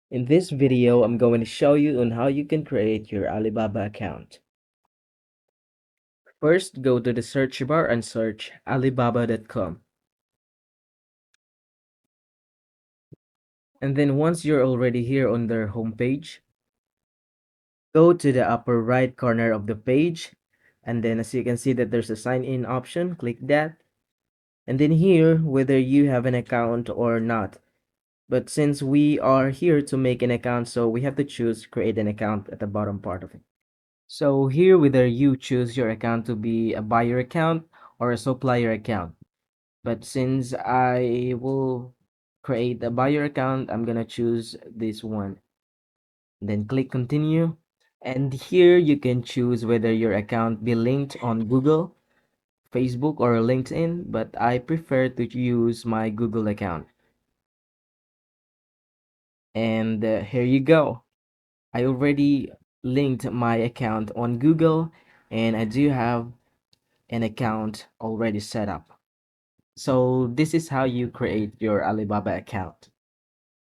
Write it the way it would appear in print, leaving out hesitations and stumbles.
In this video, I'm going to show you on how you can create your Alibaba account. First, go to the search bar and search alibaba.com. And then once you're already here on their homepage, go to the upper right corner of the page. And then as you can see that there's a sign in option, click that. And then here, whether you have an account or not. But since we are here to make an account, so we have to choose create an account at the bottom part of it. So here, whether you choose your account to be a buyer account or a supplier account. But since I will create a buyer account, I'm gonna choose this one. Then click continue. And here you can choose whether your account be linked on Google, Facebook, or LinkedIn, but I prefer to use my Google account. And here you go. I already linked my account on Google, and I do have an account already set up. So this is how you create your Alibaba account.